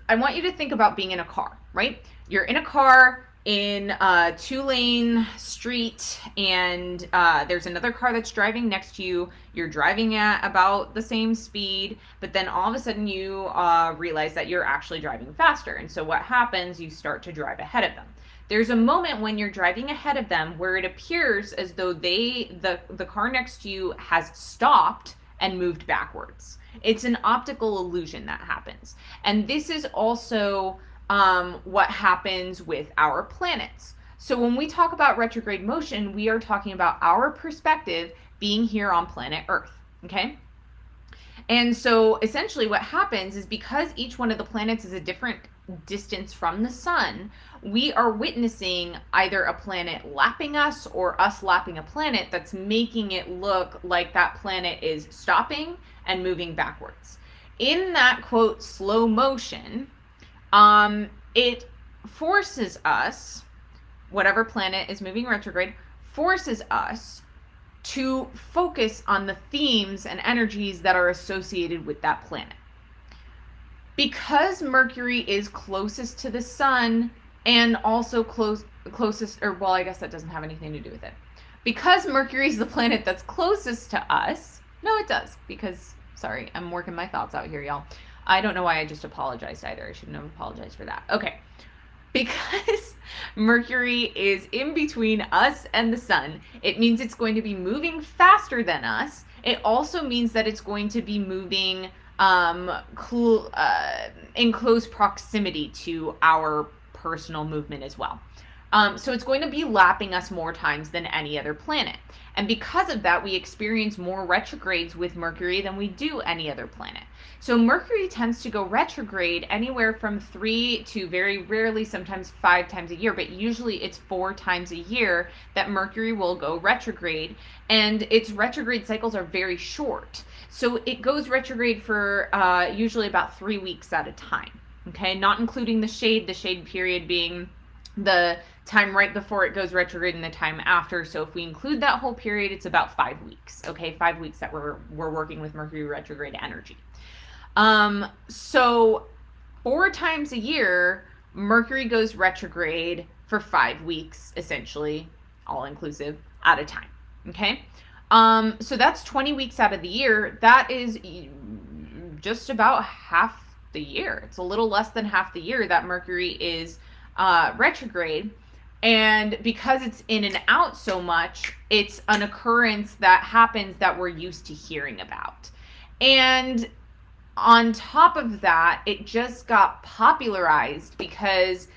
I want you to think about being in a car, right? You're in a car in a 2-lane street, and there's another car that's driving next to you. You're driving at about the same speed, but then all of a sudden you realize that you're actually driving faster. And so what happens, you start to drive ahead of them. There's a moment when you're driving ahead of them where it appears as though the car next to you has stopped and moved backwards. It's an optical illusion that happens. And this is also what happens with our planets. So when we talk about retrograde motion, we are talking about our perspective being here on planet Earth, okay? And so essentially what happens is, because each one of the planets is a different distance from the sun, we are witnessing either a planet lapping us or us lapping a planet that's making it look like that planet is stopping and moving backwards. In that, quote, slow motion, it forces us, whatever planet is moving retrograde, forces us to focus on the themes and energies that are associated with that planet. Because Mercury is closest to the sun and also closest, or well, I guess that doesn't have anything to do with it. Because Mercury is the planet that's closest to us, no, it does, because, sorry, I'm working my thoughts out here, y'all. I don't know why I just apologized either. I shouldn't have apologized for that. Okay. Because Mercury is in between us and the sun, it means it's going to be moving faster than us. It also means that it's going to be moving in close proximity to our personal movement as well. So it's going to be lapping us more times than any other planet. And because of that, we experience more retrogrades with Mercury than we do any other planet. So Mercury tends to go retrograde anywhere from 3 to very rarely, sometimes 5 times a year, but usually it's 4 times a year that Mercury will go retrograde. And its retrograde cycles are very short. So it goes retrograde for usually about 3 weeks at a time. Okay, not including the shade period being the time right before it goes retrograde and the time after. So if we include that whole period, it's about 5 weeks. Okay, 5 weeks that we're working with Mercury retrograde energy. So 4 times a year, Mercury goes retrograde for 5 weeks, essentially, all inclusive, at a time. Okay, so that's 20 weeks out of the year. That is just about half the year. It's a little less than half the year that Mercury is retrograde. And because it's in and out so much, it's an occurrence that happens that we're used to hearing about. And on top of that, it just got popularized because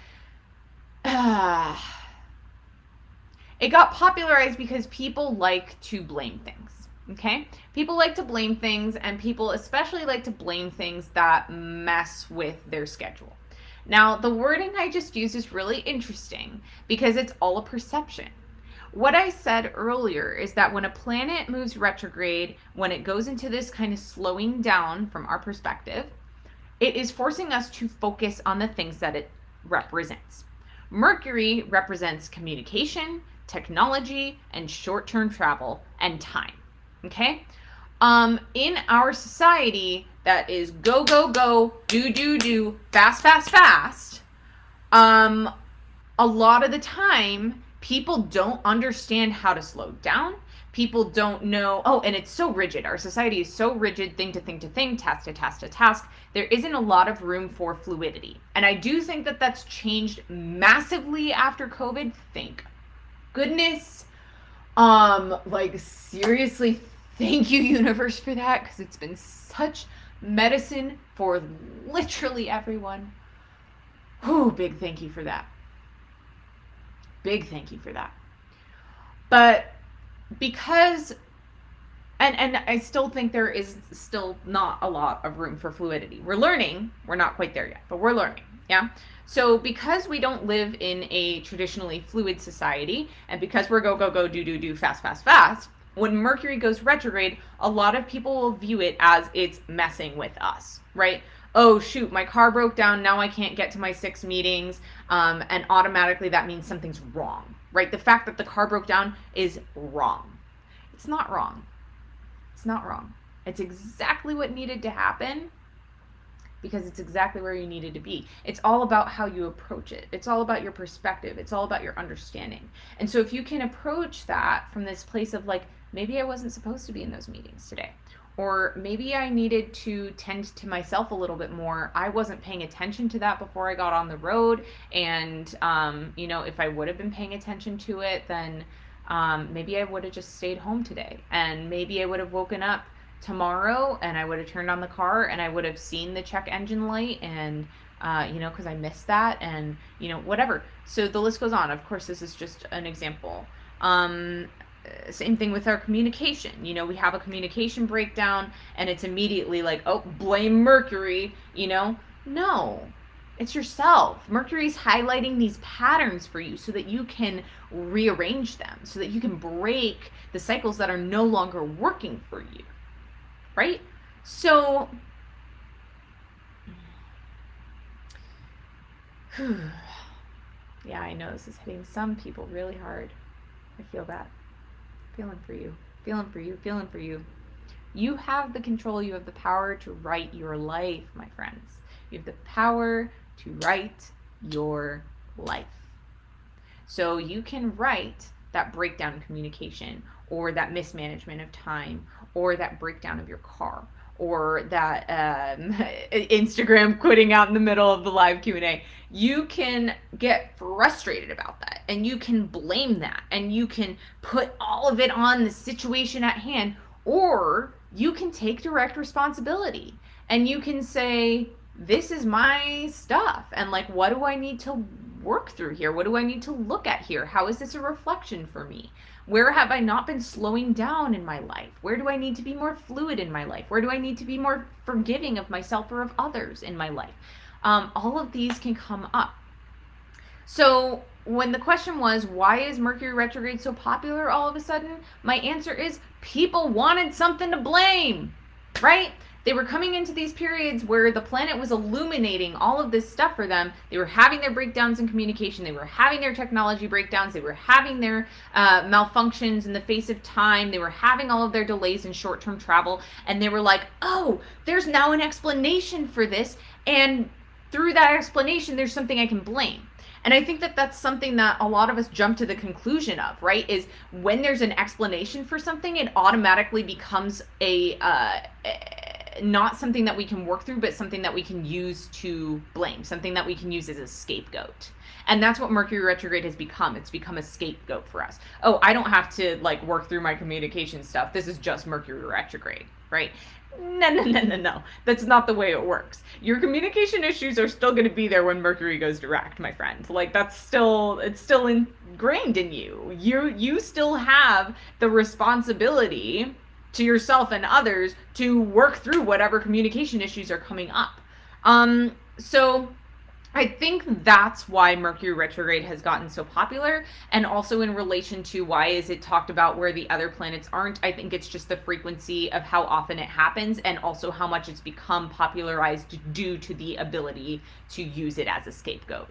people like to blame things. Okay? People like to blame things, and people especially like to blame things that mess with their schedule. Now, the wording I just used is really interesting because it's all a perception. What I said earlier is that when a planet moves retrograde, when it goes into this kind of slowing down from our perspective, it is forcing us to focus on the things that it represents. Mercury represents communication, technology, and short-term travel and time. Okay? In our society that is go, go, go, do, do, do, fast, fast, fast, a lot of the time, people don't understand how to slow down. People don't know, and it's so rigid. Our society is so rigid, thing to thing to thing, task to task to task. There isn't a lot of room for fluidity. And I do think that that's changed massively after COVID. Thank goodness. Seriously, thank you, universe, for that, because it's been such medicine for literally everyone. Whew, big thank you for that. Big thank you for that. But because, and I still think there is still not a lot of room for fluidity. We're learning. We're not quite there yet, but we're learning. Yeah. So because we don't live in a traditionally fluid society, and because we're go, go, go, do, do, do, fast, fast, fast, when Mercury goes retrograde, a lot of people will view it as it's messing with us, right? Oh, shoot, my car broke down. Now I can't get to my 6 meetings. And automatically that means something's wrong, right? The fact that the car broke down is wrong. It's not wrong. It's not wrong. It's exactly what needed to happen because it's exactly where you needed to be. It's all about how you approach it. It's all about your perspective. It's all about your understanding. And so if you can approach that from this place of like, maybe I wasn't supposed to be in those meetings today. or maybe I needed to tend to myself a little bit more. I wasn't paying attention to that before I got on the road. And, if I would have been paying attention to it, then maybe I would have just stayed home today. And maybe I would have woken up tomorrow and I would have turned on the car and I would have seen the check engine light and, because I missed that and, whatever. So the list goes on. Of course, this is just an example. Same thing with our communication. We have a communication breakdown and it's immediately like, oh, blame Mercury, No, it's yourself. Mercury's highlighting these patterns for you so that you can rearrange them, so that you can break the cycles that are no longer working for you, right? So, yeah, I know this is hitting some people really hard. I feel that. Feeling for you, feeling for you, feeling for you. You have the control, you have the power to write your life, my friends. You have the power to write your life. So you can write that breakdown in communication, or that mismanagement of time, or that breakdown of your car, or that Instagram quitting out in the middle of the live Q&A. You can get frustrated about that, and you can blame that, and you can put all of it on the situation at hand, or you can take direct responsibility, and you can say, this is my stuff, and like, what do I need to work through here? What do I need to look at here? How is this a reflection for me? Where have I not been slowing down in my life? Where do I need to be more fluid in my life? Where do I need to be more forgiving of myself or of others in my life? All of these can come up. So when the question was, why is Mercury retrograde so popular all of a sudden? My answer is, people wanted something to blame, right? They were coming into these periods where the planet was illuminating all of this stuff for them. They were having their breakdowns in communication. They were having their technology breakdowns. They were having their malfunctions in the face of time. They were having all of their delays in short-term travel. And they were like, oh, there's now an explanation for this. And through that explanation, there's something I can blame. And I think that that's something that a lot of us jump to the conclusion of, right? Is when there's an explanation for something, it automatically becomes not something that we can work through, but something that we can use to blame, something that we can use as a scapegoat. And that's what Mercury retrograde has become. It's become a scapegoat for us. Oh, I don't have to like work through my communication stuff. This is just Mercury retrograde, right? No. That's not the way it works. Your communication issues are still going to be there when Mercury goes direct, my friend. Like it's still ingrained in you. You still have the responsibility to yourself and others to work through whatever communication issues are coming up. So I think that's why Mercury retrograde has gotten so popular, and also in relation to why is it talked about where the other planets aren't. I think it's just the frequency of how often it happens, and also how much it's become popularized due to the ability to use it as a scapegoat.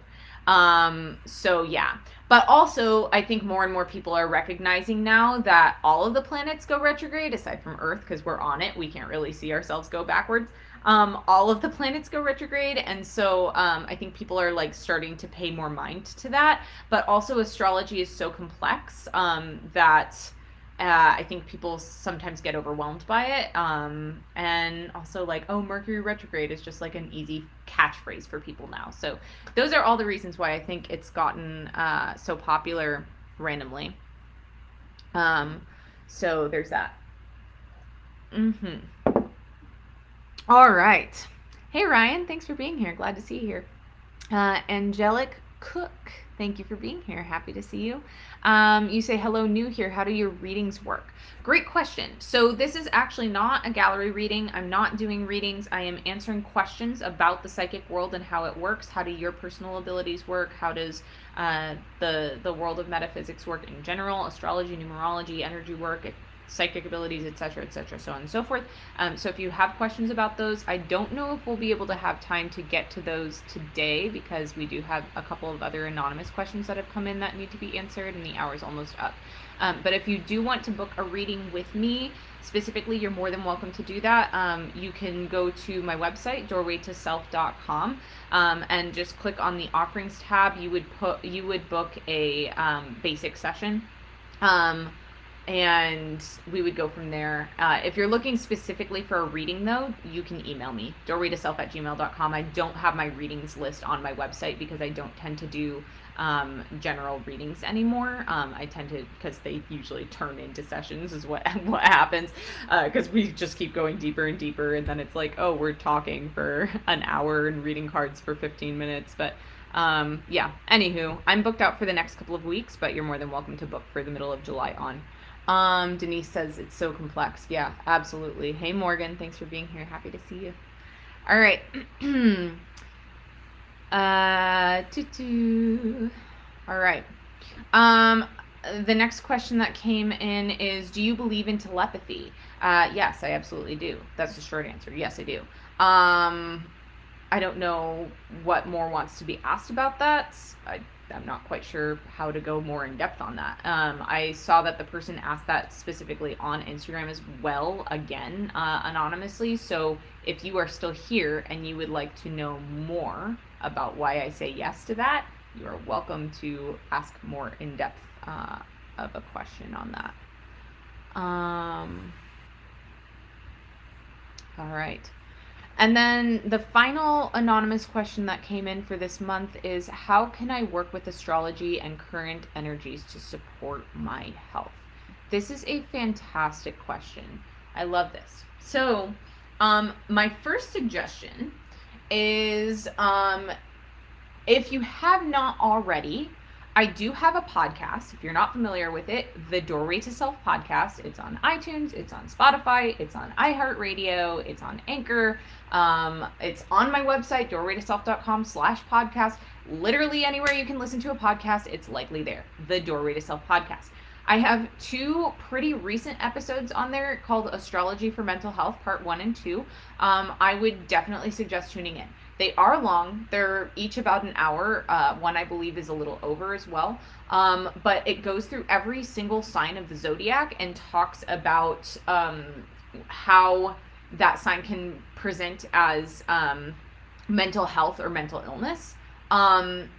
So yeah, but also I think more and more people are recognizing now that all of the planets go retrograde, aside from Earth, because we're on it. We can't really see ourselves go backwards. All of the planets go retrograde, and so I think people are like starting to pay more mind to that. But also astrology is so complex that I think people sometimes get overwhelmed by it. And also like, oh, Mercury retrograde is just like an easy catchphrase for people now. So those are all the reasons why I think it's gotten so popular randomly. So there's that. All right. Hey, Ryan. Thanks for being here. Glad to see you here. Angelic Cook. Thank you for being here. Happy to see you. You say, hello, new here. How do your readings work? Great question. So this is actually not a gallery reading. I'm not doing readings. I am answering questions about the psychic world and how it works. How do your personal abilities work? How does the world of metaphysics work in general? Astrology, numerology, energy work, psychic abilities, etc., so on and so forth. So if you have questions about those, I don't know if we'll be able to have time to get to those today, because we do have a couple of other anonymous questions that have come in that need to be answered, and the hour's almost up. But if you do want to book a reading with me specifically, you're more than welcome to do that. You can go to my website, doorwaytoself.com, and just click on the offerings tab. You would book a basic session. and we would go from there. If you're looking specifically for a reading, though, you can email me, doorwaytoself@gmail.com. I don't have my readings list on my website because I don't tend to do general readings anymore. I tend to, because they usually turn into sessions is what happens, because we just keep going deeper and deeper, and then it's like, oh, we're talking for an hour and reading cards for 15 minutes. But yeah, anywho, I'm booked out for the next couple of weeks, but you're more than welcome to book for the middle of July on. Denise says it's so complex. Yeah, absolutely. Hey, Morgan, thanks for being here. Happy to see you. All right. All right. The next question that came in is, do you believe in telepathy? Yes, I absolutely do. That's the short answer. Yes, I do. I don't know what more wants to be asked about that. I'm not quite sure how to go more in depth on that. I saw that the person asked that specifically on Instagram as well, again, anonymously. So if you are still here and you would like to know more about why I say yes to that, you are welcome to ask more in depth of a question on that. All right. And then the final anonymous question that came in for this month is, how can I work with astrology and current energies to support my health? This is a fantastic question. I love this. So, my first suggestion is, if you have not already, I do have a podcast. If you're not familiar with it, the Doorway to Self podcast. It's on iTunes, it's on Spotify, it's on iHeartRadio, it's on Anchor. It's on my website, doorwaytoself.com/podcast. Literally anywhere you can listen to a podcast, it's likely there. The Doorway to Self podcast. I have 2 pretty recent episodes on there called Astrology for Mental Health, Part 1 and 2. I would definitely suggest tuning in. They are long. They're each about an hour. One, I believe, is a little over as well. But it goes through every single sign of the zodiac and talks about how that sign can present as mental health or mental illness. And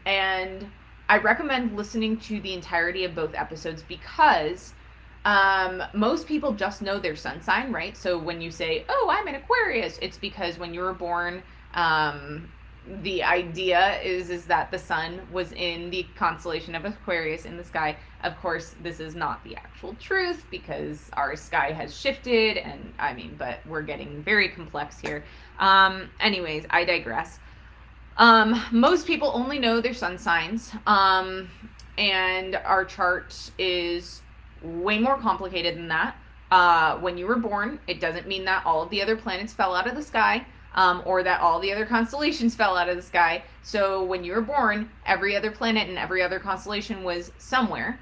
I recommend listening to the entirety of both episodes because most people just know their sun sign, right? So when you say, oh, I'm an Aquarius, it's because when you were born, the idea is that the sun was in the constellation of Aquarius in the sky. Of course, this is not the actual truth because our sky has shifted, and but we're getting very complex here. Anyways, I digress. Most people only know their sun signs, and our chart is way more complicated than that. When you were born, it doesn't mean that all of the other planets fell out of the sky. Or that all the other constellations fell out of the sky. So when you were born, every other planet and every other constellation was somewhere.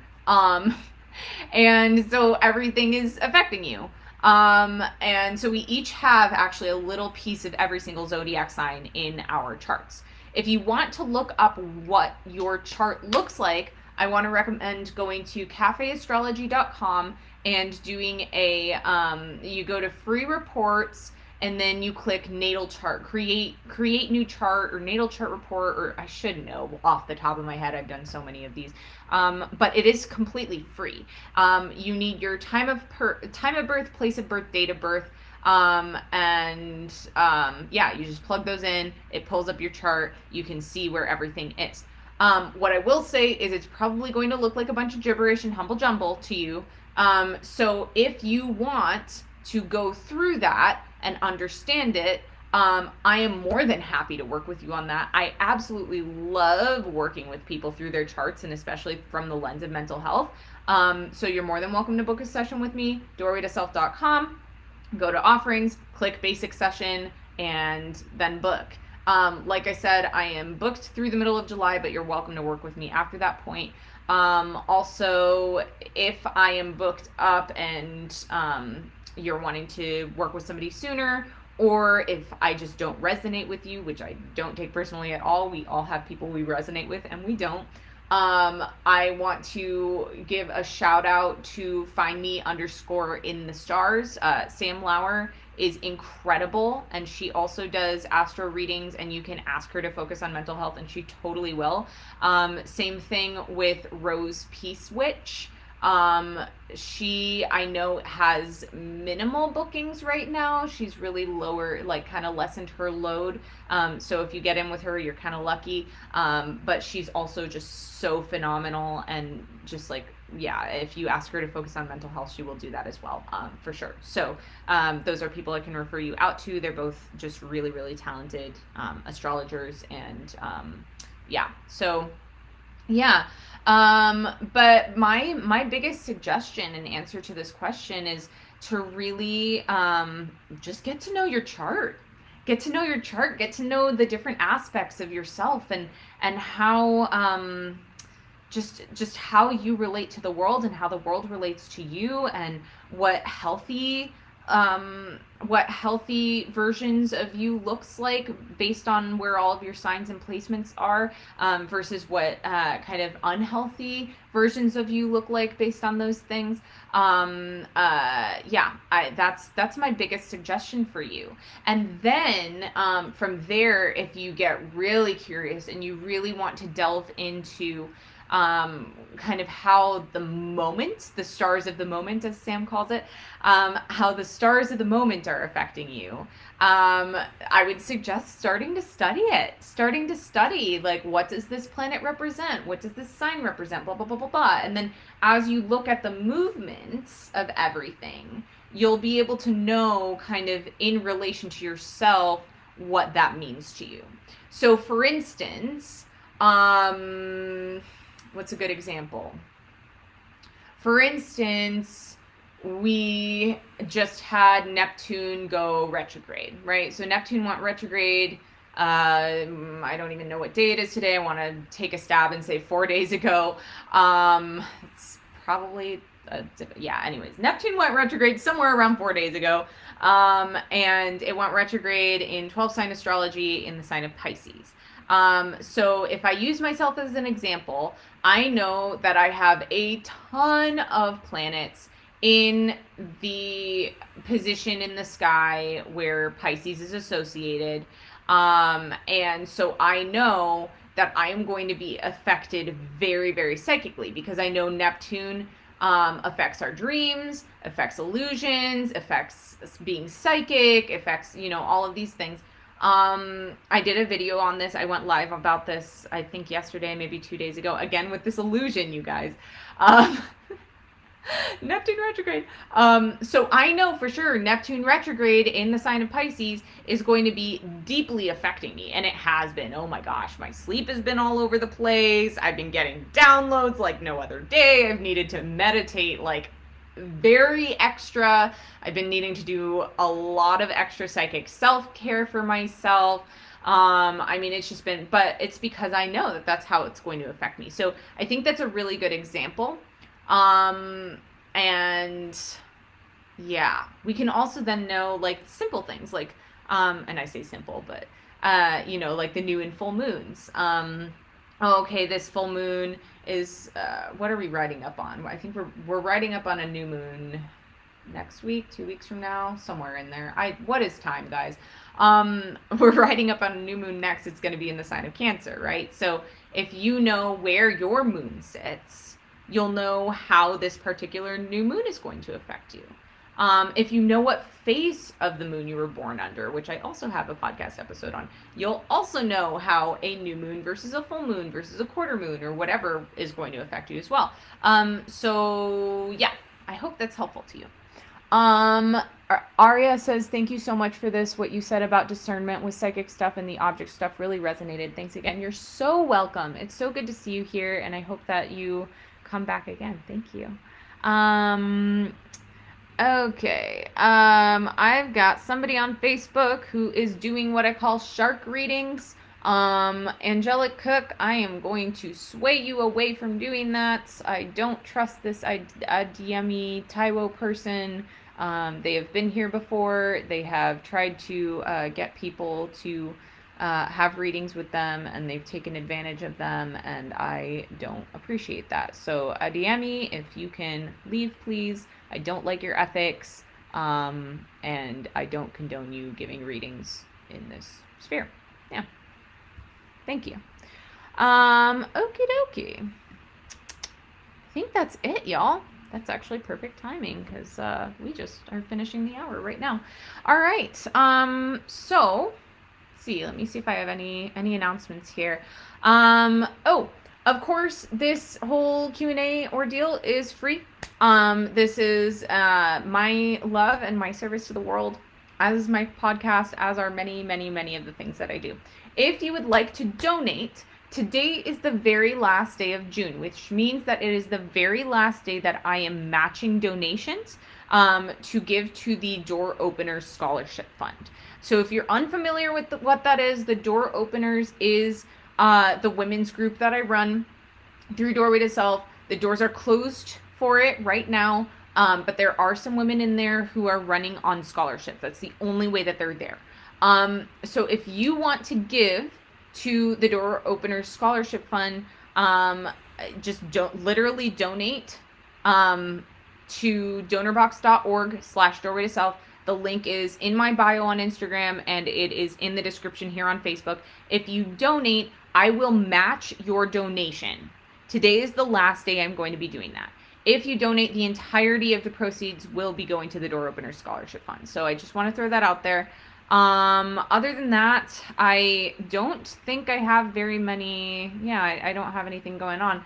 And so everything is affecting you. And so we each have actually a little piece of every single zodiac sign in our charts. If you want to look up what your chart looks like, I want to recommend going to cafeastrology.com and doing you go to free reports, and then you click natal chart, create new chart or natal chart report, or I should know off the top of my head. I've done so many of these, but it is completely free. You need your time of birth, place of birth, date of birth, and you just plug those in. It pulls up your chart. You can see where everything is. What I will say is it's probably going to look like a bunch of gibberish and humble jumble to you. So if you want to go through that and understand it, I am more than happy to work with you on that. I absolutely love working with people through their charts, and especially from the lens of mental health. So you're more than welcome to book a session with me, doorwaytoself.com, go to offerings, click basic session, and then book. Like I said, I am booked through the middle of July, but you're welcome to work with me after that point. Also, if I am booked up and you're wanting to work with somebody sooner, or if I just don't resonate with you, which I don't take personally at all, we all have people we resonate with and we don't. I want to give a shout out to findme_in_the_stars. Sam Lauer is incredible, and she also does astro readings, and you can ask her to focus on mental health, and she totally will. Same thing with Rose Peace Witch. She, I know, has minimal bookings right now. She's really lower, like kind of lessened her load. So if you get in with her, you're kind of lucky. But she's also just so phenomenal, and just like, yeah, if you ask her to focus on mental health, she will do that as well, for sure. So those are people I can refer you out to. They're both just really, really talented astrologers, and yeah, so yeah. But my biggest suggestion in answer to this question is to really just get to know your chart. Get to know your chart. Get to know the different aspects of yourself, and how just how you relate to the world, and how the world relates to you, and what healthy what healthy versions of you looks like based on where all of your signs and placements are, versus what kind of unhealthy versions of you look like based on those things. Yeah, that's my biggest suggestion for you. And then from there, if you get really curious and you really want to delve into kind of how the stars of the moment, as Sam calls it, how the stars of the moment are affecting you, I would suggest starting to study it. Starting to study, like, what does this planet represent? What does this sign represent? Blah, blah, blah, blah, blah. And then as you look at the movements of everything, you'll be able to know kind of in relation to yourself what that means to you. So, for instance, what's a good example? For instance, we just had Neptune go retrograde, right? So Neptune went retrograde. I don't even know what day it is today. I want to take a stab and say 4 days ago. It's probably, yeah, anyways, Neptune went retrograde somewhere around 4 days ago. And it went retrograde in 12 sign astrology in the sign of Pisces. So if I use myself as an example, I know that I have a ton of planets in the position in the sky where Pisces is associated. And so I know that I am going to be affected very, very psychically, because I know Neptune affects our dreams, affects illusions, affects being psychic, affects, all of these things. I did a video on this. I went live about this, I think yesterday, maybe 2 days ago, again with this illusion, you guys. Neptune retrograde. So I know for sure Neptune retrograde in the sign of Pisces is going to be deeply affecting me. And it has been. Oh my gosh, my sleep has been all over the place. I've been getting downloads like no other day. I've needed to meditate like very extra. I've been needing to do a lot of extra psychic self-care for myself. It's just been, but it's because I know that that's how it's going to affect me. So I think that's a really good example. And yeah, we can also then know like simple things like, and I say simple, but, like the new and full moons. Okay, this full moon is, what are we riding up on? I think we're riding up on a new moon next week, 2 weeks from now, somewhere in there. What is time, guys? We're riding up on a new moon next. It's going to be in the sign of Cancer, right? So if you know where your moon sits, you'll know how this particular new moon is going to affect you. If you know what phase of the moon you were born under, which I also have a podcast episode on, you'll also know how a new moon versus a full moon versus a quarter moon or whatever is going to affect you as well. So yeah, I hope that's helpful to you. Aria says, thank you so much for this. What you said about discernment with psychic stuff and the object stuff really resonated. Thanks again. You're so welcome. It's so good to see you here, and I hope that you come back again. Thank you. Okay. I've got somebody on Facebook who is doing what I call shark readings. Angelic Cook, I am going to sway you away from doing that. I don't trust this Adiemi Taiwo person. They have been here before. They have tried to get people to have readings with them, and they've taken advantage of them, and I don't appreciate that. So Adiemi, if you can leave, please. I don't like your ethics, and I don't condone you giving readings in this sphere. Yeah. Thank you. Okie dokie. I think that's it, y'all. That's actually perfect timing because we just are finishing the hour right now. All right. So see, let me see if I have any announcements here. Oh, of course, this whole Q&A ordeal is free. This is my love and my service to the world, as my podcast, as are many, many, many of the things that I do. If you would like to donate, today is the very last day of June, which means that it is the very last day that I am matching donations to give to the Door Openers Scholarship Fund. So if you're unfamiliar with what that is, the Door Openers is the women's group that I run through Doorway to Self. The doors are closed for it right now, but there are some women in there who are running on scholarships. That's the only way that they're there. So if you want to give to the Door Openers Scholarship Fund, just literally donate to donorbox.org/doorway to self. The link is in my bio on Instagram, and it is in the description here on Facebook. If you donate, I will match your donation. Today is the last day I'm going to be doing that. If you donate, the entirety of the proceeds will be going to the Door Opener Scholarship Fund. So I just want to throw that out there. Other than that, I don't think I have very many, I don't have anything going on.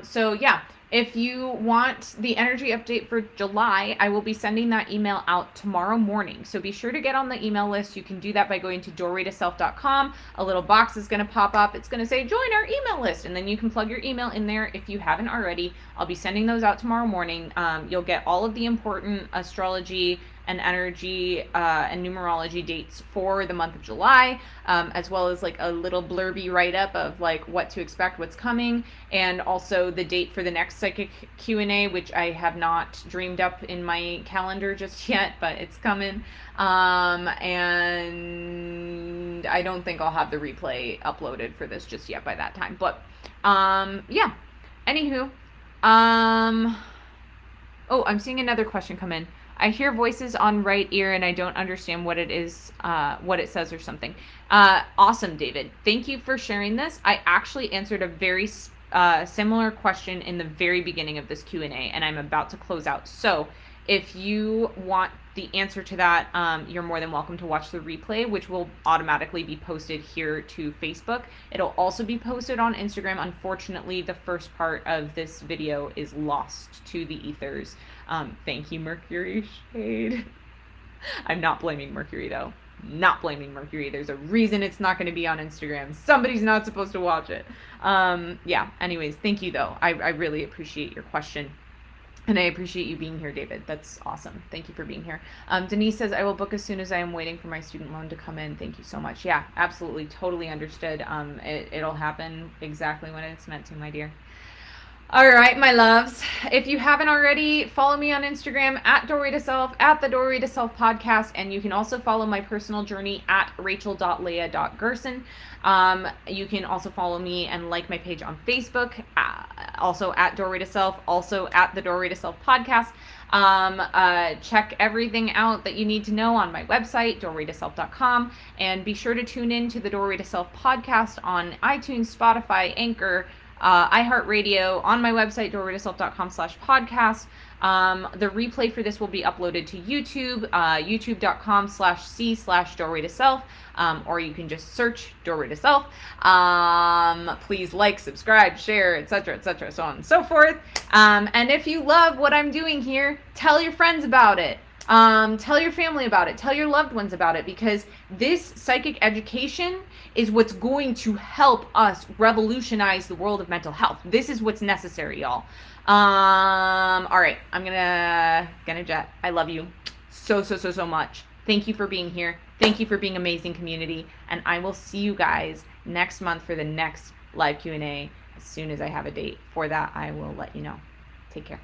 So yeah, if you want the energy update for July, I will be sending that email out tomorrow morning. So be sure to get on the email list. You can do that by going to doorwaytoself.com. A little box is going to pop up. It's going to say join our email list, and then you can plug your email in there if you haven't already. I'll be sending those out tomorrow morning. You'll get all of the important astrology and energy and numerology dates for the month of July, as well as like a little blurby write-up of like what to expect, what's coming, and also the date for the next psychic Q&A, which I have not dreamed up in my calendar just yet, but it's coming. And I don't think I'll have the replay uploaded for this just yet by that time. But yeah, anywho, oh, I'm seeing another question come in. I hear voices on right ear and I don't understand what it is, what it says or something. Awesome, David. Thank you for sharing this. I actually answered a very similar question in the very beginning of this Q&A, and I'm about to close out. So if you want the answer to that, you're more than welcome to watch the replay, which will automatically be posted here to Facebook. It'll also be posted on Instagram. Unfortunately, the first part of this video is lost to the ethers. Thank you, Mercury Shade. I'm not blaming Mercury, though. Not blaming Mercury. There's a reason it's not going to be on Instagram. Somebody's not supposed to watch it. Yeah, anyways, thank you, though. I really appreciate your question. And I appreciate you being here, David. That's awesome. Thank you for being here. Denise says, I will book as soon as I am waiting for my student loan to come in. Thank you so much. Yeah, absolutely. Totally understood. It'll happen exactly when it's meant to, my dear. All right, my loves. If you haven't already, follow me on Instagram at Doorway to Self, at the Doorway to Self podcast, and you can also follow my personal journey at rachel.leah.gerson. You can also follow me and like my page on Facebook, also at Doorway to Self, also at the Doorway to Self podcast. Check everything out that you need to know on my website, doorwaytoself.com, and be sure to tune in to the Doorway to Self podcast on iTunes, Spotify, Anchor, iHeartRadio, on my website, doorwaytoself.com/podcast. The replay for this will be uploaded to YouTube, youtube.com/c/doorwaytoself, or you can just search Doorway to Self. Please like, subscribe, share, etc., so on and so forth. And if you love what I'm doing here, tell your friends about it. Tell your family about it. Tell your loved ones about it, because this psychic education is what's going to help us revolutionize the world of mental health. This is what's necessary, y'all. All right, I'm gonna jet. I love you so much. Thank you for being here. Thank you for being amazing, community. And I will see you guys next month for the next live Q&A. As soon as I have a date for that, I will let you know. Take care.